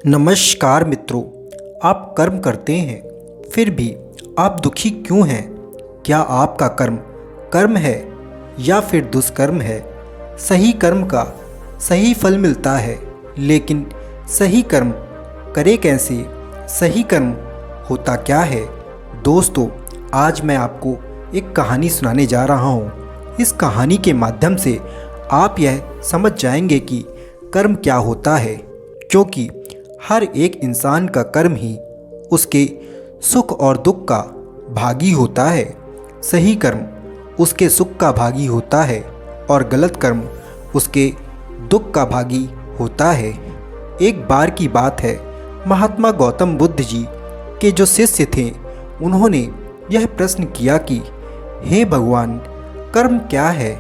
नमस्कार मित्रों, आप कर्म करते हैं फिर भी आप दुखी क्यों हैं? क्या आपका कर्म कर्म है या फिर दुष्कर्म है? सही कर्म का सही फल मिलता है, लेकिन सही कर्म करे कैसे? सही कर्म होता क्या है? दोस्तों, आज मैं आपको एक कहानी सुनाने जा रहा हूँ। इस कहानी के माध्यम से आप यह समझ जाएंगे कि कर्म क्या होता है, क्योंकि हर एक इंसान का कर्म ही उसके सुख और दुख का भागी होता है। सही कर्म उसके सुख का भागी होता है और गलत कर्म उसके दुख का भागी होता है। एक बार की बात है, महात्मा गौतम बुद्ध जी के जो शिष्य थे, उन्होंने यह प्रश्न किया कि हे भगवान, कर्म क्या है?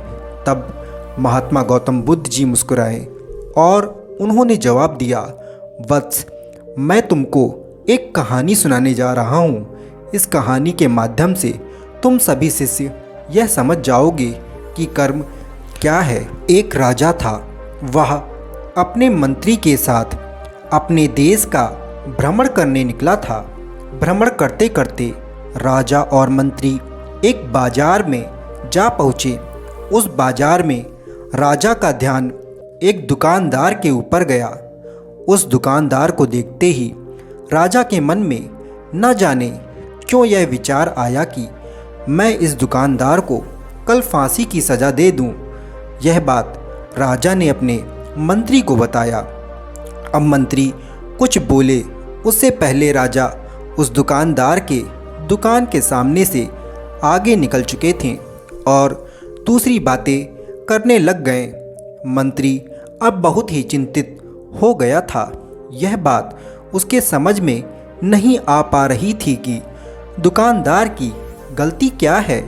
तब महात्मा गौतम बुद्ध जी मुस्कुराए और उन्होंने जवाब दिया, वत्स, मैं तुमको एक कहानी सुनाने जा रहा हूँ। इस कहानी के माध्यम से तुम सभी शिष्य यह समझ जाओगे कि कर्म क्या है। एक राजा था, वह अपने मंत्री के साथ अपने देश का भ्रमण करने निकला था। भ्रमण करते करते राजा और मंत्री एक बाजार में जा पहुँचे। उस बाजार में राजा का ध्यान एक दुकानदार के ऊपर गया। उस दुकानदार को देखते ही राजा के मन में न जाने क्यों यह विचार आया कि मैं इस दुकानदार को कल फांसी की सज़ा दे दूं। यह बात राजा ने अपने मंत्री को बताया। अब मंत्री कुछ बोले उससे पहले राजा उस दुकानदार के दुकान के सामने से आगे निकल चुके थे और दूसरी बातें करने लग गए। मंत्री अब बहुत ही चिंतित हो गया था। यह बात उसके समझ में नहीं आ पा रही थी कि दुकानदार की गलती क्या है।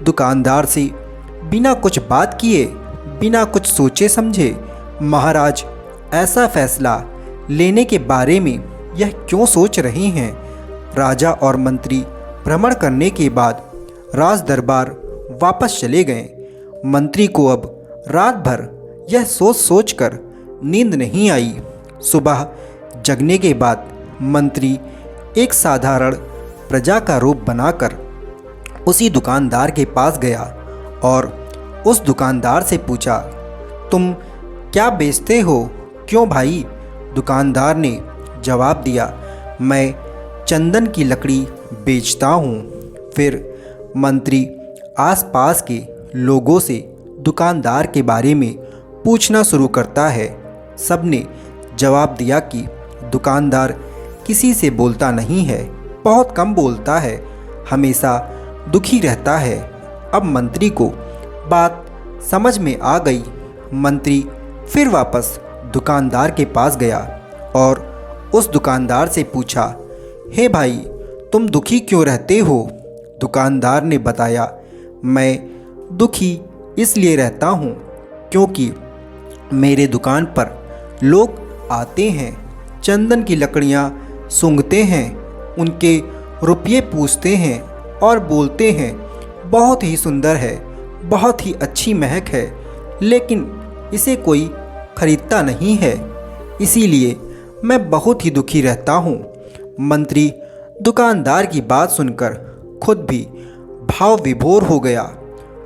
दुकानदार से बिना कुछ बात किए, बिना कुछ सोचे समझे महाराज ऐसा फैसला लेने के बारे में यह क्यों सोच रहे हैं? राजा और मंत्री भ्रमण करने के बाद राज दरबार वापस चले गए। मंत्री को अब रात भर यह सोच सोच कर नींद नहीं आई। सुबह जगने के बाद मंत्री एक साधारण प्रजा का रूप बनाकर उसी दुकानदार के पास गया और उस दुकानदार से पूछा, तुम क्या बेचते हो? क्यों भाई? दुकानदार ने जवाब दिया, मैं चंदन की लकड़ी बेचता हूँ। फिर मंत्री आसपास के लोगों से दुकानदार के बारे में पूछना शुरू करता है। सबने जवाब दिया कि दुकानदार किसी से बोलता नहीं है, बहुत कम बोलता है, हमेशा दुखी रहता है। अब मंत्री को बात समझ में आ गई। मंत्री फिर वापस दुकानदार के पास गया और उस दुकानदार से पूछा, हे भाई, तुम दुखी क्यों रहते हो? दुकानदार ने बताया, मैं दुखी इसलिए रहता हूँ क्योंकि मेरे दुकान पर लोग आते हैं, चंदन की लकड़ियाँ सूंघते हैं, उनके रुपये पूछते हैं और बोलते हैं, बहुत ही सुंदर है, बहुत ही अच्छी महक है, लेकिन इसे कोई खरीदता नहीं है, इसीलिए मैं बहुत ही दुखी रहता हूँ। मंत्री दुकानदार की बात सुनकर खुद भी भाव विभोर हो गया।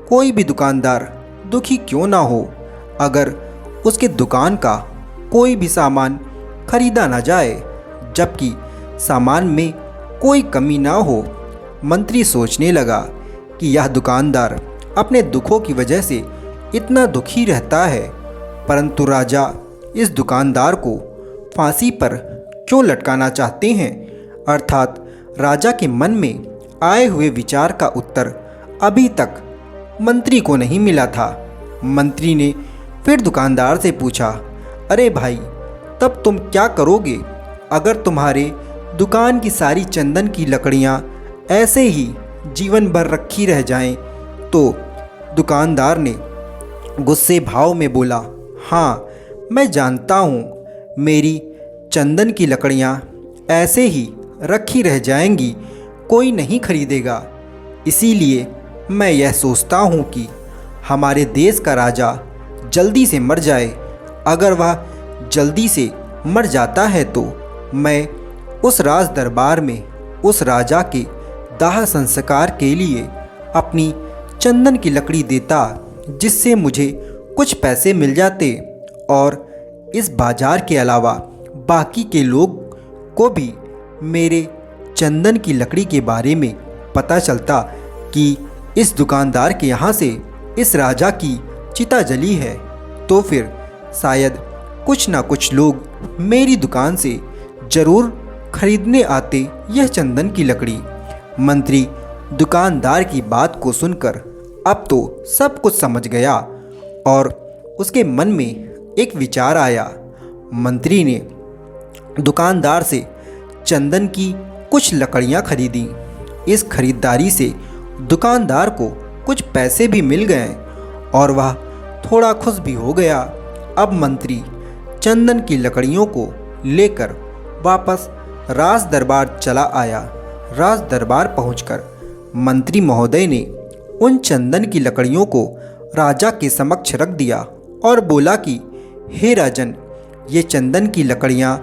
कोई भी दुकानदार दुखी क्यों ना हो अगर उसके दुकान का कोई भी सामान खरीदा ना जाए, जबकि सामान में कोई कमी ना हो। मंत्री सोचने लगा कि यह दुकानदार अपने दुखों की वजह से इतना दुखी रहता है, परंतु राजा इस दुकानदार को फांसी पर क्यों लटकाना चाहते हैं? अर्थात राजा के मन में आए हुए विचार का उत्तर अभी तक मंत्री को नहीं मिला था। मंत्री ने फिर दुकानदार से पूछा, अरे भाई, तब तुम क्या करोगे अगर तुम्हारे दुकान की सारी चंदन की लकड़ियाँ ऐसे ही जीवन भर रखी रह जाएं? तो दुकानदार ने गुस्से भाव में बोला, हाँ, मैं जानता हूँ मेरी चंदन की लकड़ियाँ ऐसे ही रखी रह जाएंगी, कोई नहीं खरीदेगा। इसीलिए मैं यह सोचता हूँ कि हमारे देश का राजा जल्दी से मर जाए। अगर वह जल्दी से मर जाता है तो मैं उस राज दरबार में उस राजा के दाह संस्कार के लिए अपनी चंदन की लकड़ी देता, जिससे मुझे कुछ पैसे मिल जाते और इस बाजार के अलावा बाकी के लोग को भी मेरे चंदन की लकड़ी के बारे में पता चलता कि इस दुकानदार के यहाँ से इस राजा की चिता जली है, तो फिर शायद कुछ ना कुछ लोग मेरी दुकान से ज़रूर खरीदने आते यह चंदन की लकड़ी। मंत्री दुकानदार की बात को सुनकर अब तो सब कुछ समझ गया और उसके मन में एक विचार आया। मंत्री ने दुकानदार से चंदन की कुछ लकड़ियां खरीदी। इस खरीदारी से दुकानदार को कुछ पैसे भी मिल गए और वह थोड़ा खुश भी हो गया। अब मंत्री चंदन की लकड़ियों को लेकर वापस राज दरबार चला आया। राज दरबार पहुंचकर मंत्री महोदय ने उन चंदन की लकड़ियों को राजा के समक्ष रख दिया और बोला कि हे राजन, ये चंदन की लकड़ियाँ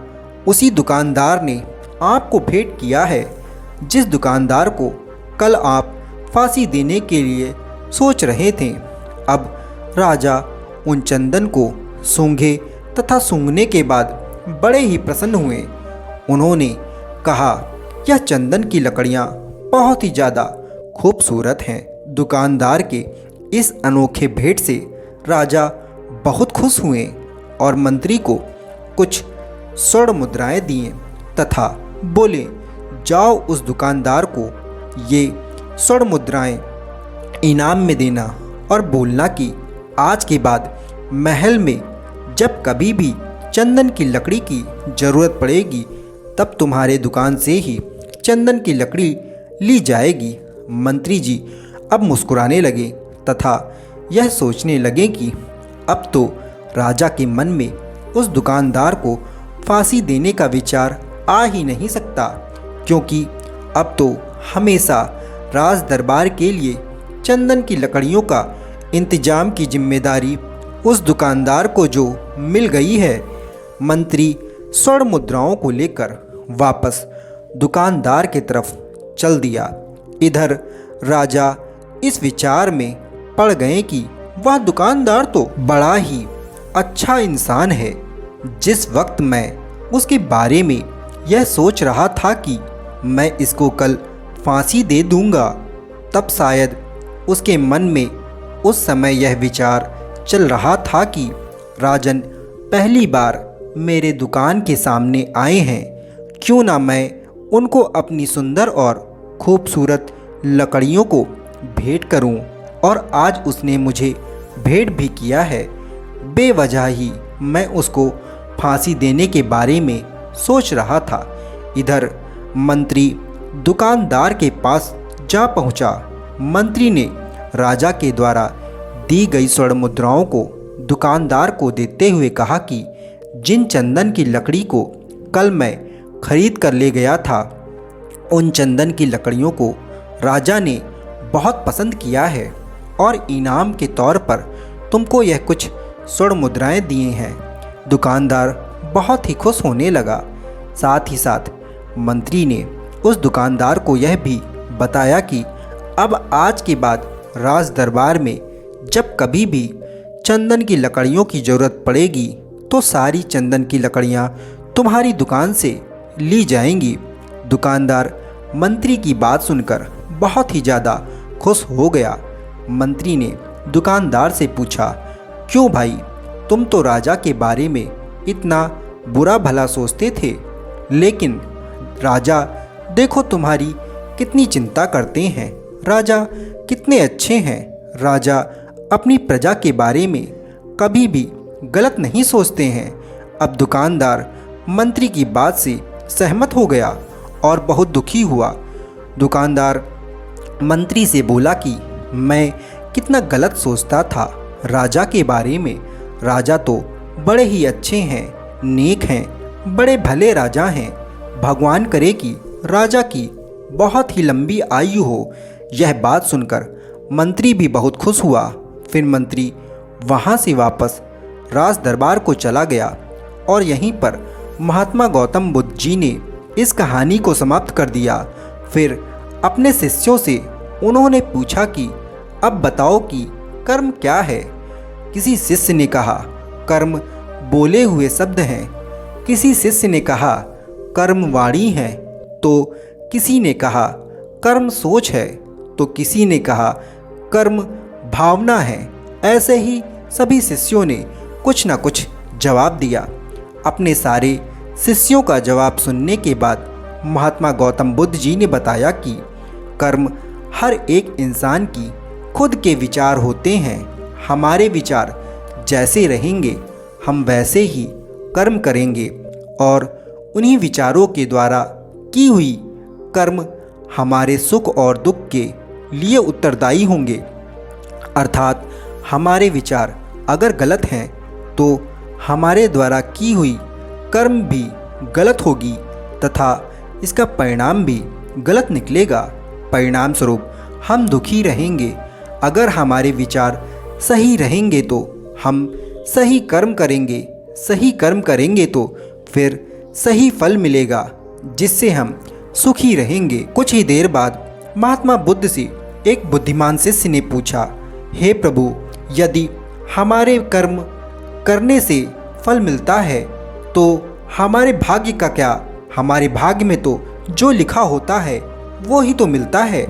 उसी दुकानदार ने आपको भेंट किया है जिस दुकानदार को कल आप फांसी देने के लिए सोच रहे थे। अब राजा उन चंदन को सूंघे तथा सूंघने के बाद बड़े ही प्रसन्न हुए। उन्होंने कहा, यह चंदन की लकड़ियाँ बहुत ही ज़्यादा खूबसूरत हैं। दुकानदार के इस अनोखे भेंट से राजा बहुत खुश हुए और मंत्री को कुछ स्वर्ण मुद्राएं दिए तथा बोले, जाओ उस दुकानदार को ये स्वर्ण मुद्राएं इनाम में देना और बोलना कि आज के बाद महल में जब कभी भी चंदन की लकड़ी की ज़रूरत पड़ेगी तब तुम्हारे दुकान से ही चंदन की लकड़ी ली जाएगी। मंत्री जी अब मुस्कुराने लगे तथा यह सोचने लगे कि अब तो राजा के मन में उस दुकानदार को फांसी देने का विचार आ ही नहीं सकता, क्योंकि अब तो हमेशा राज दरबार के लिए चंदन की लकड़ियों का इंतजाम की जिम्मेदारी उस दुकानदार को जो मिल गई है। मंत्री स्वर्ण मुद्राओं को लेकर वापस दुकानदार की तरफ चल दिया। इधर राजा इस विचार में पड़ गए कि वह दुकानदार तो बड़ा ही अच्छा इंसान है। जिस वक्त मैं उसके बारे में यह सोच रहा था कि मैं इसको कल फांसी दे दूंगा, तब शायद उसके मन में उस समय यह विचार चल रहा था कि राजन पहली बार मेरे दुकान के सामने आए हैं, क्यों ना मैं उनको अपनी सुंदर और खूबसूरत लकड़ियों को भेंट करूं। और आज उसने मुझे भेंट भी किया है। बेवजह ही मैं उसको फांसी देने के बारे में सोच रहा था। इधर मंत्री दुकानदार के पास जा पहुंचा। मंत्री ने राजा के द्वारा दी गई स्वर्ण मुद्राओं को दुकानदार को देते हुए कहा कि जिन चंदन की लकड़ी को कल मैं खरीद कर ले गया था, उन चंदन की लकड़ियों को राजा ने बहुत पसंद किया है और इनाम के तौर पर तुमको यह कुछ स्वर्ण मुद्राएं दिए हैं। दुकानदार बहुत ही खुश होने लगा। साथ ही साथ मंत्री ने उस दुकानदार को यह भी बताया कि अब आज के बाद राज दरबार में जब कभी भी चंदन की लकड़ियों की ज़रूरत पड़ेगी तो सारी चंदन की लकड़ियाँ तुम्हारी दुकान से ली जाएंगी। दुकानदार मंत्री की बात सुनकर बहुत ही ज़्यादा खुश हो गया। मंत्री ने दुकानदार से पूछा, क्यों भाई, तुम तो राजा के बारे में इतना बुरा भला सोचते थे, लेकिन राजा देखो तुम्हारी कितनी चिंता करते हैं। राजा कितने अच्छे हैं। राजा अपनी प्रजा के बारे में कभी भी गलत नहीं सोचते हैं। अब दुकानदार मंत्री की बात से सहमत हो गया और बहुत दुखी हुआ। दुकानदार मंत्री से बोला कि मैं कितना गलत सोचता था राजा के बारे में। राजा तो बड़े ही अच्छे हैं, नेक हैं, बड़े भले राजा हैं। भगवान करे कि राजा की बहुत ही लंबी आयु हो। यह बात सुनकर मंत्री भी बहुत खुश हुआ। फिर मंत्री वहाँ से वापस राज दरबार को चला गया और यहीं पर महात्मा गौतम बुद्ध जी ने इस कहानी को समाप्त कर दिया। फिर अपने शिष्यों से उन्होंने पूछा कि अब बताओ कि कर्म क्या है। किसी शिष्य ने कहा, कर्म बोले हुए शब्द हैं। किसी शिष्य ने कहा, कर्म वाणी है। तो किसी ने कहा, कर्म सोच है। तो किसी ने कहा, कर्म भावना है। ऐसे ही सभी शिष्यों ने कुछ न कुछ जवाब दिया। अपने सारे शिष्यों का जवाब सुनने के बाद महात्मा गौतम बुद्ध जी ने बताया कि कर्म हर एक इंसान की खुद के विचार होते हैं। हमारे विचार जैसे रहेंगे हम वैसे ही कर्म करेंगे और उन्हीं विचारों के द्वारा की हुई कर्म हमारे सुख और दुख के लिए उत्तरदायी होंगे। अर्थात हमारे विचार अगर गलत हैं तो हमारे द्वारा की हुई कर्म भी गलत होगी तथा इसका परिणाम भी गलत निकलेगा। परिणाम स्वरूप हम दुखी रहेंगे। अगर हमारे विचार सही रहेंगे तो हम सही कर्म करेंगे। सही कर्म करेंगे तो फिर सही फल मिलेगा जिससे हम सुखी रहेंगे। कुछ ही देर बाद महात्मा बुद्ध से एक बुद्धिमान शिष्य ने पूछा, हे प्रभु, यदि हमारे कर्म करने से फल मिलता है तो हमारे भाग्य का क्या? हमारे भाग्य में तो जो लिखा होता है वो ही तो मिलता है।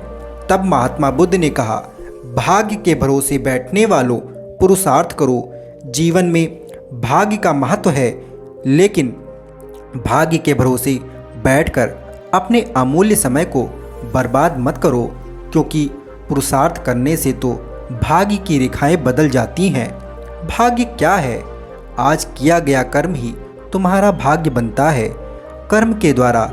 तब महात्मा बुद्ध ने कहा, भाग्य के भरोसे बैठने वालों, पुरुषार्थ करो। जीवन में भाग्य का महत्व है, लेकिन भाग्य के भरोसे बैठकर अपने अमूल्य समय को बर्बाद मत करो, क्योंकि पुरुषार्थ करने से तो भाग्य की रेखाएं बदल जाती हैं। भाग्य क्या है? आज किया गया कर्म ही तुम्हारा भाग्य बनता है। कर्म के द्वारा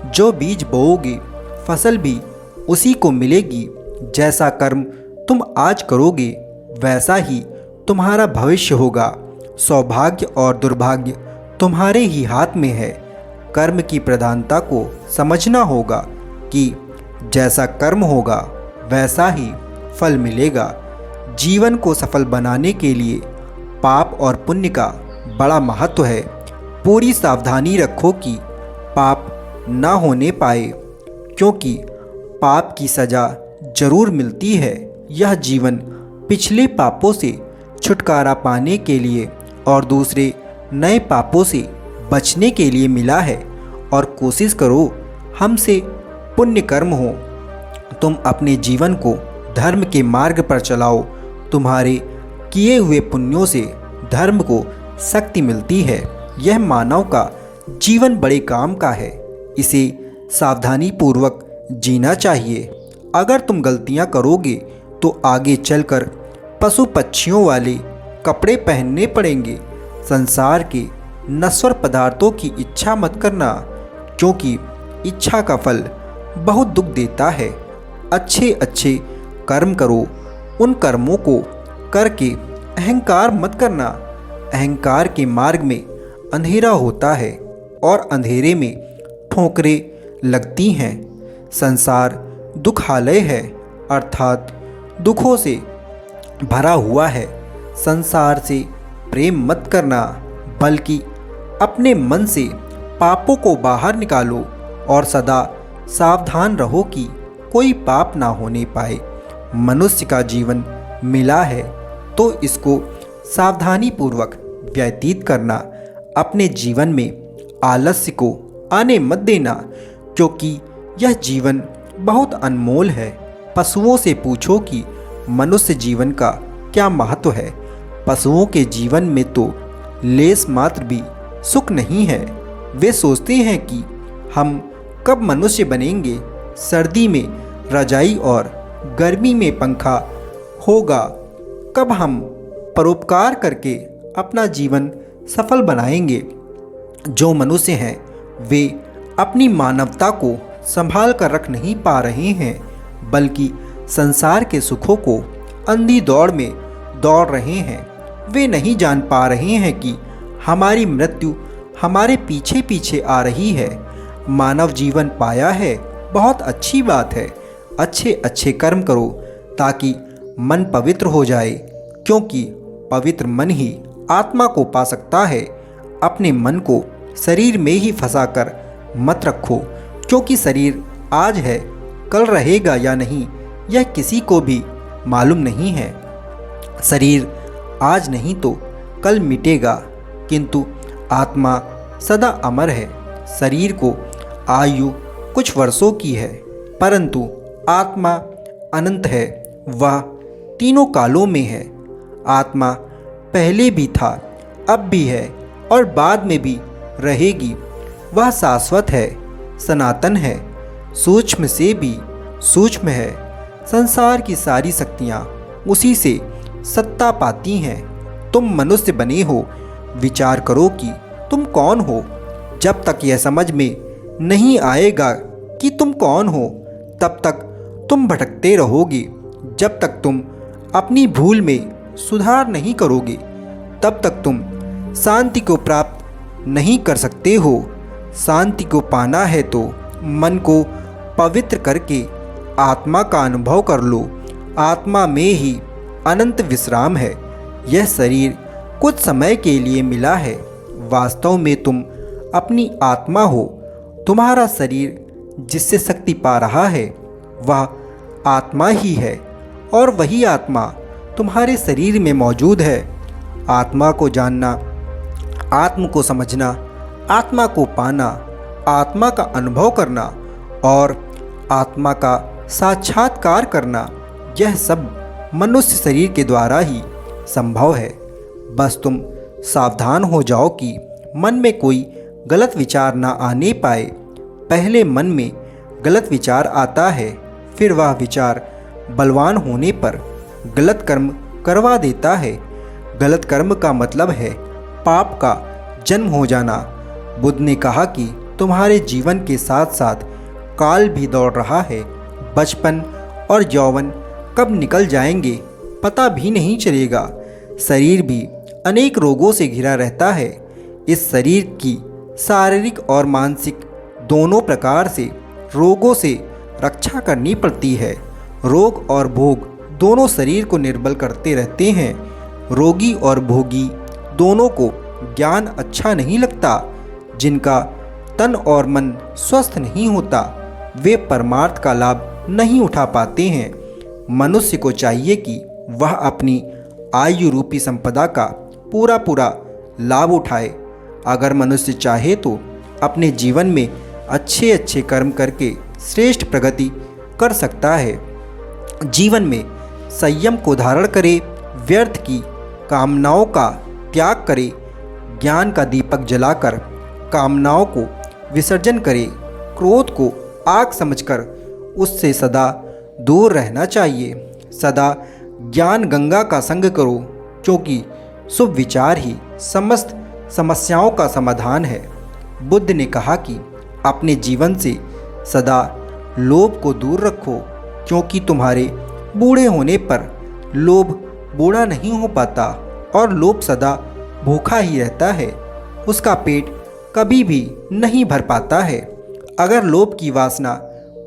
जो बीज बोओगे फसल भी उसी को मिलेगी। जैसा कर्म तुम आज करोगे वैसा ही तुम्हारा भविष्य होगा। सौभाग्य और दुर्भाग्य तुम्हारे ही हाथ में है। कर्म की प्रधानता को समझना होगा कि जैसा कर्म होगा वैसा ही फल मिलेगा। जीवन को सफल बनाने के लिए पाप और पुण्य का बड़ा महत्व है। पूरी सावधानी रखो कि पाप ना होने पाए, क्योंकि पाप की सज़ा जरूर मिलती है। यह जीवन पिछले पापों से छुटकारा पाने के लिए और दूसरे नए पापों से बचने के लिए मिला है। और कोशिश करो हमसे पुण्य कर्म हो। तुम अपने जीवन को धर्म के मार्ग पर चलाओ। तुम्हारे किए हुए पुण्यों से धर्म को शक्ति मिलती है। यह मानव का जीवन बड़े काम का है। इसे सावधानी पूर्वक जीना चाहिए। अगर तुम गलतियां करोगे तो आगे चलकर पशु पक्षियों वाले कपड़े पहनने पड़ेंगे। संसार के नश्वर पदार्थों की इच्छा मत करना, क्योंकि इच्छा का फल बहुत दुख देता है। अच्छे अच्छे कर्म करो। उन कर्मों को करके अहंकार मत करना। अहंकार के मार्ग में अंधेरा होता है और अंधेरे में ठोकरें लगती हैं। संसार दुखालय है, अर्थात दुखों से भरा हुआ है। संसार से प्रेम मत करना, बल्कि अपने मन से पापों को बाहर निकालो और सदा सावधान रहो कि कोई पाप ना होने पाए। मनुष्य का जीवन मिला है तो इसको सावधानी पूर्वक व्यतीत करना। अपने जीवन में आलस्य को आने मत देना, क्योंकि यह जीवन बहुत अनमोल है। पशुओं से पूछो कि मनुष्य जीवन का क्या महत्व है। पशुओं के जीवन में तो लेस मात्र भी सुख नहीं है। वे सोचते हैं कि हम कब मनुष्य बनेंगे। सर्दी में रजाई और गर्मी में पंखा होगा। कब हम परोपकार करके अपना जीवन सफल बनाएंगे। जो मनुष्य हैं वे अपनी मानवता को संभाल कर रख नहीं पा रहे हैं, बल्कि संसार के सुखों को अंधी दौड़ में दौड़ रहे हैं। वे नहीं जान पा रहे हैं कि हमारी मृत्यु हमारे पीछे पीछे आ रही है। मानव जीवन पाया है, बहुत अच्छी बात है। अच्छे अच्छे कर्म करो ताकि मन पवित्र हो जाए, क्योंकि पवित्र मन ही आत्मा को पा सकता है। अपने मन को शरीर में ही फंसा कर मत रखो, क्योंकि शरीर आज है, कल रहेगा या नहीं यह किसी को भी मालूम नहीं है। शरीर आज नहीं तो कल मिटेगा, किंतु आत्मा सदा अमर है। शरीर को आयु कुछ वर्षों की है, परंतु आत्मा अनंत है, वह तीनों कालों में है। आत्मा पहले भी था, अब भी है और बाद में भी रहेगी। वह शाश्वत है, सनातन है, सूक्ष्म से भी सूक्ष्म है। संसार की सारी शक्तियाँ उसी से सत्ता पाती हैं। तुम मनुष्य बने हो, विचार करो कि तुम कौन हो। जब तक यह समझ में नहीं आएगा कि तुम कौन हो, तब तक तुम भटकते रहोगे। जब तक तुम अपनी भूल में सुधार नहीं करोगे, तब तक तुम शांति को प्राप्त नहीं कर सकते हो। शांति को पाना है तो मन को पवित्र करके आत्मा का अनुभव कर लो। आत्मा में ही अनंत विश्राम है। यह शरीर कुछ समय के लिए मिला है, वास्तव में तुम अपनी आत्मा हो। तुम्हारा शरीर जिससे शक्ति पा रहा है वह आत्मा ही है, और वही आत्मा तुम्हारे शरीर में मौजूद है। आत्मा को जानना, आत्म को समझना, आत्मा को पाना, आत्मा का अनुभव करना और आत्मा का साक्षात्कार करना, यह सब मनुष्य शरीर के द्वारा ही संभव है। बस तुम सावधान हो जाओ कि मन में कोई गलत विचार ना आने पाए। पहले मन में गलत विचार आता है, फिर वह विचार बलवान होने पर गलत कर्म करवा देता है। गलत कर्म का मतलब है पाप का जन्म हो जाना। बुद्ध ने कहा कि तुम्हारे जीवन के साथ साथ काल भी दौड़ रहा है। बचपन और यौवन कब निकल जाएंगे पता भी नहीं चलेगा। शरीर भी अनेक रोगों से घिरा रहता है। इस शरीर की शारीरिक और मानसिक दोनों प्रकार से रोगों से रक्षा करनी पड़ती है। रोग और भोग दोनों शरीर को निर्बल करते रहते हैं। रोगी और भोगी दोनों को ज्ञान अच्छा नहीं लगता। जिनका तन और मन स्वस्थ नहीं होता वे परमार्थ का लाभ नहीं उठा पाते हैं। मनुष्य को चाहिए कि वह अपनी आयु रूपी संपदा का पूरा लाभ उठाए। अगर मनुष्य चाहे तो अपने जीवन में अच्छे अच्छे कर्म करके श्रेष्ठ प्रगति कर सकता है। जीवन में संयम को धारण करे, व्यर्थ की कामनाओं का त्याग करे, ज्ञान का दीपक जलाकर कामनाओं को विसर्जन करे, क्रोध को आग समझकर उससे सदा दूर रहना चाहिए। सदा ज्ञान गंगा का संग करो, क्योंकि शुभ विचार ही समस्त समस्याओं का समाधान है। बुद्ध ने कहा कि अपने जीवन से सदा लोभ को दूर रखो, क्योंकि तुम्हारे बूढ़े होने पर लोभ बूढ़ा नहीं हो पाता और लोभ सदा भूखा ही रहता है। उसका पेट कभी भी नहीं भर पाता है। अगर लोभ की वासना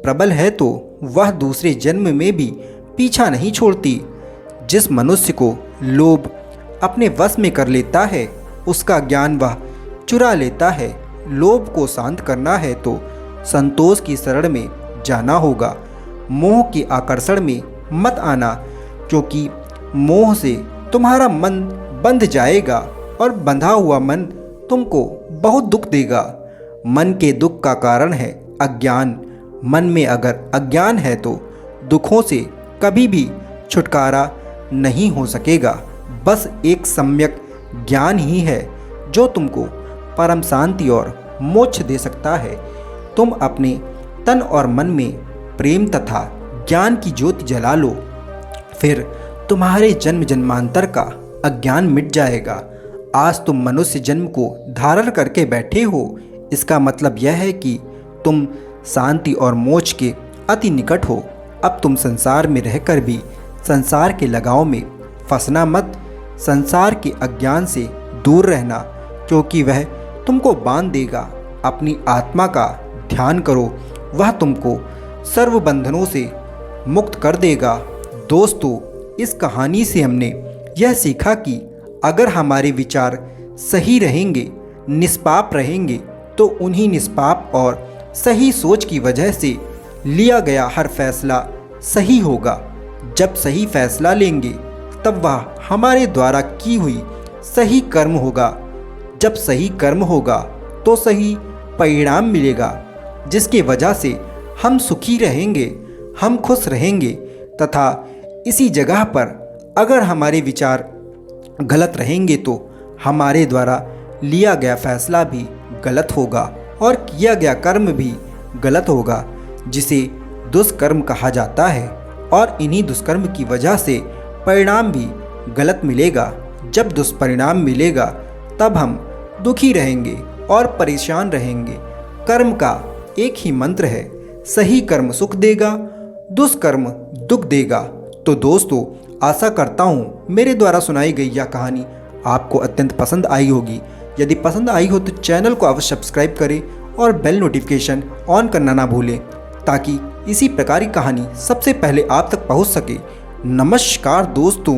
प्रबल है तो वह दूसरे जन्म में भी पीछा नहीं छोड़ती। जिस मनुष्य को लोभ अपने वश में कर लेता है उसका ज्ञान वह चुरा लेता है। लोभ को शांत करना है तो संतोष की शरण में जाना होगा। मोह के आकर्षण में मत आना, क्योंकि मोह से तुम्हारा मन बंध जाएगा और बंधा हुआ मन तुमको बहुत दुख देगा। मन के दुख का कारण है अज्ञान। मन में अगर अज्ञान है तो दुखों से कभी भी छुटकारा नहीं हो सकेगा। बस एक सम्यक ज्ञान ही है जो तुमको परम शांति और मोक्ष दे सकता है। तुम अपने तन और मन में प्रेम तथा ज्ञान की ज्योति जला लो, फिर तुम्हारे जन्म जन्मांतर का अज्ञान मिट जाएगा। आज तुम मनुष्य जन्म को धारण करके बैठे हो, इसका मतलब यह है कि तुम शांति और मोक्ष के अति निकट हो। अब तुम संसार में रहकर भी संसार के लगाव में फंसना मत। संसार के अज्ञान से दूर रहना, क्योंकि वह तुमको बांध देगा। अपनी आत्मा का ध्यान करो, वह तुमको सर्व बंधनों से मुक्त कर देगा। दोस्तों, इस कहानी से हमने यह सीखा कि अगर हमारे विचार सही रहेंगे निष्पाप रहेंगे तो उन्हीं निष्पाप और सही सोच की वजह से लिया गया हर फैसला सही होगा। जब सही फैसला लेंगे तब वह हमारे द्वारा की हुई सही कर्म होगा। जब सही कर्म होगा तो सही परिणाम मिलेगा, जिसकी वजह से हम सुखी रहेंगे, हम खुश रहेंगे। तथा इसी जगह पर अगर हमारे विचार गलत रहेंगे तो हमारे द्वारा लिया गया फैसला भी गलत होगा और किया गया कर्म भी गलत होगा, जिसे दुष्कर्म कहा जाता है। और इन्हीं दुष्कर्म की वजह से परिणाम भी गलत मिलेगा। जब दुष्परिणाम मिलेगा तब हम दुखी रहेंगे और परेशान रहेंगे। कर्म का एक ही मंत्र है, सही कर्म सुख देगा, दुष्कर्म दुख देगा। तो दोस्तों, आशा करता हूँ मेरे द्वारा सुनाई गई यह कहानी आपको अत्यंत पसंद आई होगी। यदि पसंद आई हो तो चैनल को अवश्य सब्सक्राइब करें और बेल नोटिफिकेशन ऑन करना ना भूलें, ताकि इसी प्रकार की कहानी सबसे पहले आप तक पहुँच सके। नमस्कार दोस्तों।